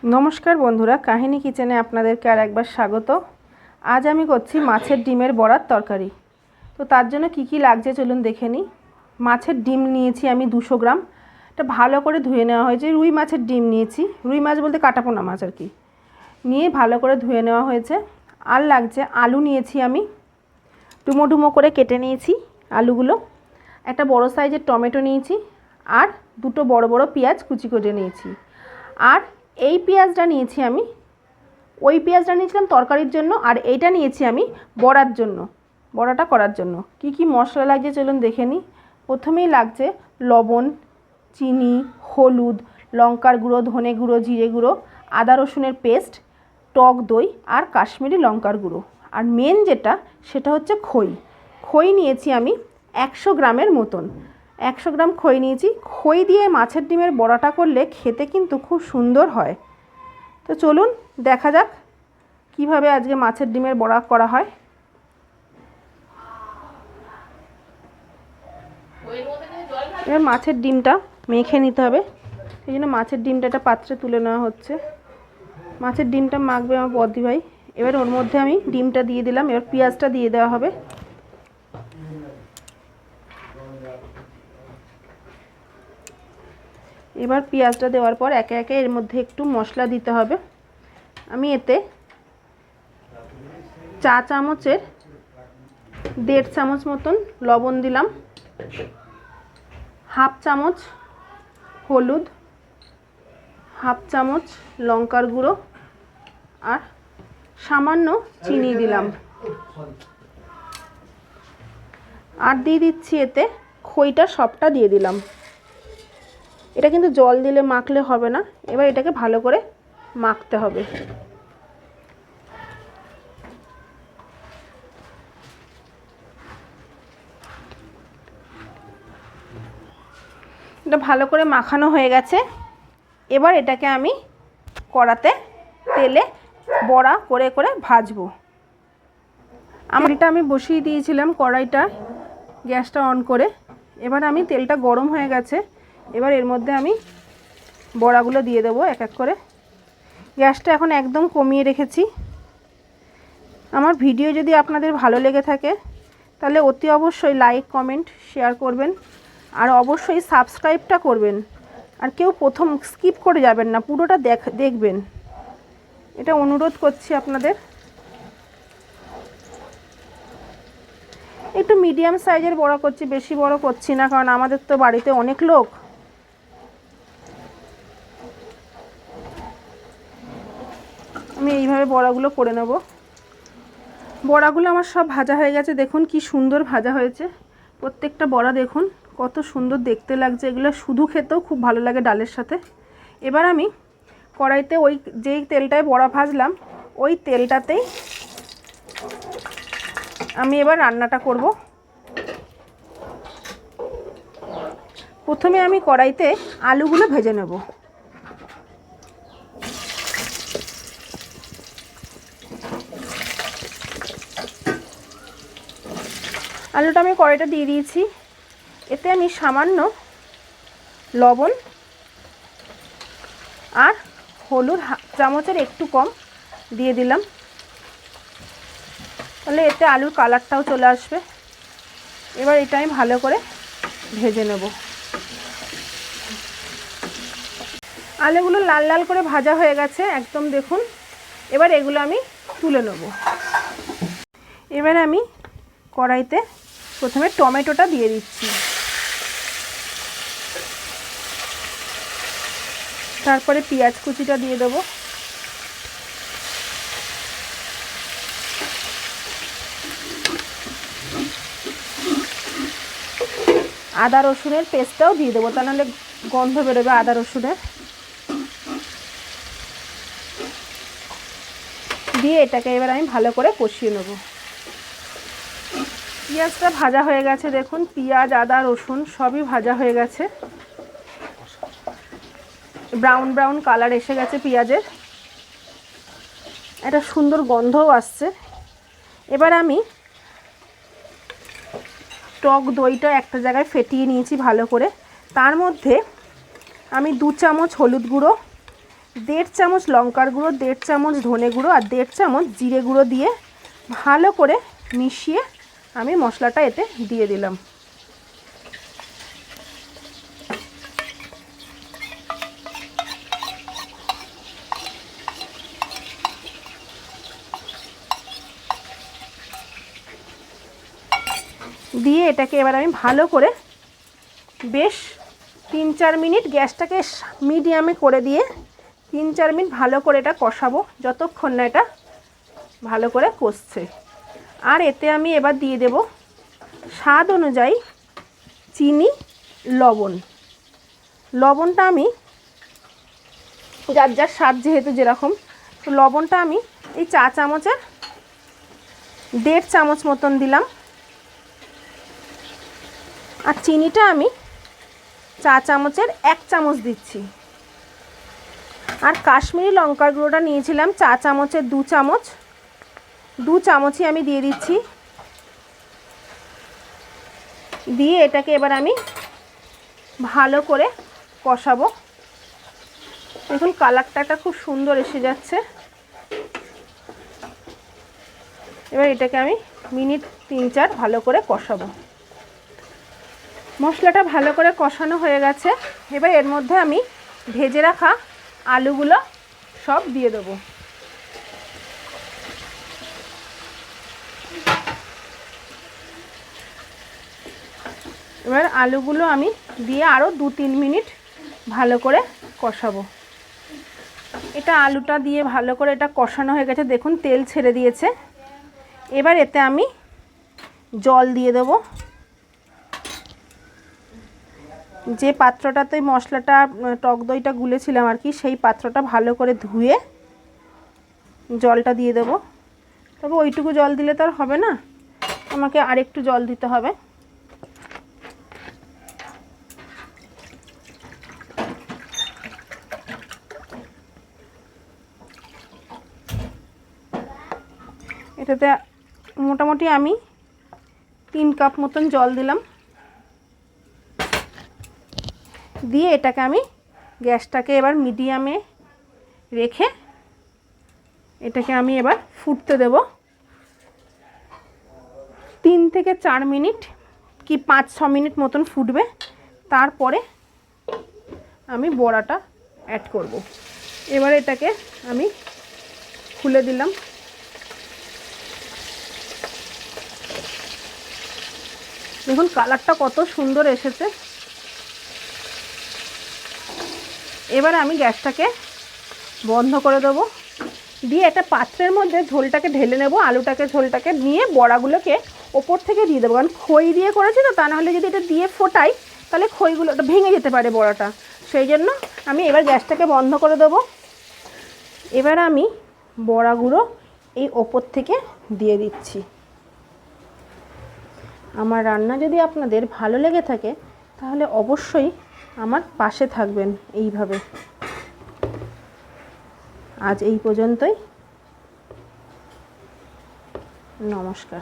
नमस्कार बंधुरा काहिनी किचेने आपनादेरके आर एकबार स्वागत। आज आमी करछि माछेर डिमेर बड़ार तरकारी। तो तार जोन्नो कि कि लागछे चलुन देखे निई। माछेर डिम नियेछि आमी 200 ग्राम। এটা ভালো করে ধুয়ে নেওয়া হয়েছে। রুই মাছের ডিম নিয়েছি, রুই মাছ বলতে কাটাপোনা মাছ আর কি, নিয়ে ভালো করে ধুয়ে নেওয়া হয়েছে। আর লাগছে আলু নিয়েছি আমি, ডুমো ডুমো করে কেটে নিয়েছি আলুগুলো। একটা বড় সাইজের টমেটো নিয়েছি, আর দুটো বড় বড় পেঁয়াজ কুচি করে নিয়েছি। আর এই পেঁয়াজটা নিয়েছি আমি, ওই পেঁয়াজটা নিয়েছিলাম তরকারির জন্য, আর এইটা নিয়েছি আমি বড়ার জন্য, বড়াটা করার জন্য। কি কি মশলা লাগছে চলুন দেখে নিই। প্রথমেই লাগছে লবণ, চিনি, হলুদ, লঙ্কার গুঁড়ো, ধনে গুঁড়ো, জিরে গুঁড়ো, আদা রসুনের পেস্ট, টক দই আর কাশ্মীরি লঙ্কার গুঁড়ো। আর মেন যেটা সেটা হচ্ছে খই। খই নিয়েছি আমি 100 গ্রামের মতন, 100 গ্রাম খই নিয়েছি। খই দিয়ে মাছের ডিমের বড়াটা করলে খেতে কিন্তু খুব সুন্দর হয়। তো চলুন দেখা যাক কিভাবে আজকে মাছের ডিমের বড়া করা হয়। এবার মাছের ডিমটা মেখে নিতে হবে, এই জন্য মাছের ডিমটা একটা পাত্রে তুলে নেওয়া হচ্ছে। মাছের ডিমটা মাখবে আমার বদ্দি ভাই। এবার ওর মধ্যে আমি ডিমটা দিয়ে দিলাম, এবার পেঁয়াজটা দিয়ে দেওয়া হবে। এবার পেঁয়াজটা দেওয়ার পর একে একে এর মধ্যে একটু মশলা দিতে হবে। আমি এতে চা চামচের 1.5 চামচ মতন লবণ দিলাম, হাফ চামচ হলুদ, হাফ চামচ লঙ্কার গুঁড়ো, আর সামান্য চিনি দিলাম। আর দিয়ে দিচ্ছি এতে খইটা, সবটা দিয়ে দিলাম। এটা কিন্তু জল দিলে মাখলে হবে না, এবার এটাকে ভালো করে মাখতে হবে। এটা ভালো করে মাখানো হয়ে গেছে। এবার এটাকে আমি কড়াতে তেলে বড়া করে করে ভাজবো। তেলটা আমি বসিয়ে দিয়েছিলাম কড়াইটা, গ্যাসটা অন করে। এবার আমি তেলটা গরম হয়ে গেছে, এবার এর মধ্যে আমি বড়াগুলো দিয়ে দেবো এক এক করে। গ্যাসটা এখন একদম কমিয়ে রেখেছি। আমার ভিডিও যদি আপনাদের ভালো লেগে থাকে তাহলে অতি অবশ্যই লাইক, কমেন্ট, শেয়ার করবেন, আর অবশ্যই সাবস্ক্রাইবটা করবেন। আর কেউ প্রথম স্কিপ করে যাবেন না, পুরোটা দেখবেন, এটা অনুরোধ করছি আপনাদের। একটু মিডিয়াম সাইজের বড়া করছি, বেশি বড় করছি না, কারণ আমাদের তো বাড়িতে অনেক লোক। আমি এইভাবে বড়াগুলো করে নেব। বড়াগুলো আমার সব ভাজা হয়ে গেছে, দেখুন কি সুন্দর ভাজা হয়েছে। প্রত্যেকটা বড়া দেখুন কত সুন্দর দেখতে লাগছে। এগুলো শুধু খেতেও খুব ভালো লাগে ডালের সাথে। এবার আমি কড়াইতে ওই যেই তেলটায় বড়া ভাজলাম ওই তেলটাতেই আমি এবার রান্নাটা করব। প্রথমে আমি কড়াইতে আলুগুলো ভেজে নেব। আলুটা আমি কড়াইটা দিয়ে দিয়েছি। এতে আমি সামান্য লবণ আর হলুদ চামচের একটু কম দিয়ে দিলাম, তাহলে এতে আলুর কালারটাও চলে আসবে। এবার এটা আমি ভালো করে ভেজে নেব। আলুগুলো লাল লাল করে ভাজা হয়ে গেছে একদম, দেখুন। এবার এগুলো আমি তুলে নেব। এবার আমি কড়াইতে প্রথমে টমেটোটা দিয়ে দিচ্ছি, তারপরে পেঁয়াজ কুচিটা দিয়ে দেবো, আদা রসুনের পেস্টটাও দিয়ে দেবো, তা নাহলে গন্ধ বেরোবে আদা রসুনের। দিয়ে এটাকে এবার আমি ভালো করে কষিয়ে নেব। পেঁয়াজটা ভাজা হয়ে গেছে, দেখুন পেঁয়াজ, আদা, রসুন সবই ভাজা হয়ে গেছে। ব্রাউন ব্রাউন কালার এসে গেছে পেঁয়াজের, একটা সুন্দর গন্ধও আসছে। এবার আমি টক দইটা একটা জায়গায় ফেটিয়ে নিয়েছি ভালো করে। তার মধ্যে আমি 2 চামচ হলুদ গুঁড়ো, 1.5 চামচ লঙ্কার গুঁড়ো, 1.5 চামচ ধনে গুঁড়ো আর 1.5 চামচ জিরে গুঁড়ো দিয়ে ভালো করে মিশিয়ে আমি মশলাটা এতে দিয়ে দিলাম। দিয়ে এটাকে এবার আমি ভালো করে বেশ 3-4 মিনিট গ্যাসটাকে মিডিয়ামে করে দিয়ে 3-4 মিনিট ভালো করে এটা কষাবো, যতক্ষণ না এটা ভালো করে কষছে। আর এতে আমি এবার দিয়ে দেব স্বাদ অনুযায়ী চিনি, লবণ। লবণটা আমি যার যার স্বাদ যেহেতু যেরকম, তো লবণটা আমি এই চা চামচের 1.5 চামচ মতন দিলাম। আর চিনিটা আমি চা চামচের 1 চামচ দিচ্ছি। আর কাশ্মীরি লঙ্কার গুঁড়োটা নিয়েছিলাম চা চামচের 2 চামচ, 2 চামচই আমি দিয়ে দিচ্ছি। দিয়ে এটাকে এবার আমি ভালো করে কষাবো। দেখুন কালারটা খুব সুন্দর এসে যাচ্ছে। এবার এটাকে আমি মিনিট 3-4 ভালো করে কষাবো। মশলাটা ভালো করে কষানো হয়ে গেছে। এবার এর মধ্যে আমি ভেজে রাখা আলুগুলো সব দিয়ে দেবো। এবার আলুগুলো আমি দিয়ে আরও 2-3 মিনিট ভালো করে কষাবো। এটা আলুটা দিয়ে ভালো করে এটা কষানো হয়ে গেছে, দেখুন তেল ছেড়ে দিয়েছে। এবার এতে আমি জল দিয়ে দেবো। যে পাত্রটাতে মশলাটা টক দইটা গুলেছিলাম আর কি, সেই পাত্রটা ভালো করে ধুয়ে জলটা দিয়ে দেবো। তবে ওইটুকু জল দিলে তো আর হবে না, আমাকে আরেকটু জল দিতে হবে। এটাতে মোটামুটি আমি 3 কাপ মতন জল দিলাম। দিয়ে এটাকে আমি গ্যাসটাকে এবার মিডিয়ামে রেখে এটাকে আমি এবার ফুটতে দেব। 3 থেকে 4 মিনিট কি 5-6 মিনিট মতন ফুটবে। তারপরে আমি বড়াটা অ্যাড করব। এবার এটাকে আমি খুলে দিলাম। দেখুন কালারটা কত সুন্দর এসেছে। এবার আমি গ্যাসটাকে বন্ধ করে দেবো। দিয়ে একটা পাত্রের মধ্যে ঝোলটাকে ঢেলে নেব। আলুটাকে ঝোলটাকে নিয়ে বড়াগুলোকে ওপর থেকে দিয়ে দেবো, কারণ খই দিয়ে করেছি তো, তা নাহলে যদি এটা দিয়ে ফোটাই তাহলে খইগুলো ভেঙে যেতে পারে বড়াটা। সেই জন্য আমি এবার গ্যাসটাকে বন্ধ করে দেবো। এবার আমি বড়াগুলো এই ওপর থেকে দিয়ে দিচ্ছি। আমার রান্না যদি আপনাদের ভালো লেগে থাকে তাহলে অবশ্যই আমার পাশে থাকবেন এইভাবে। আজ এই পর্যন্তই। নমস্কার।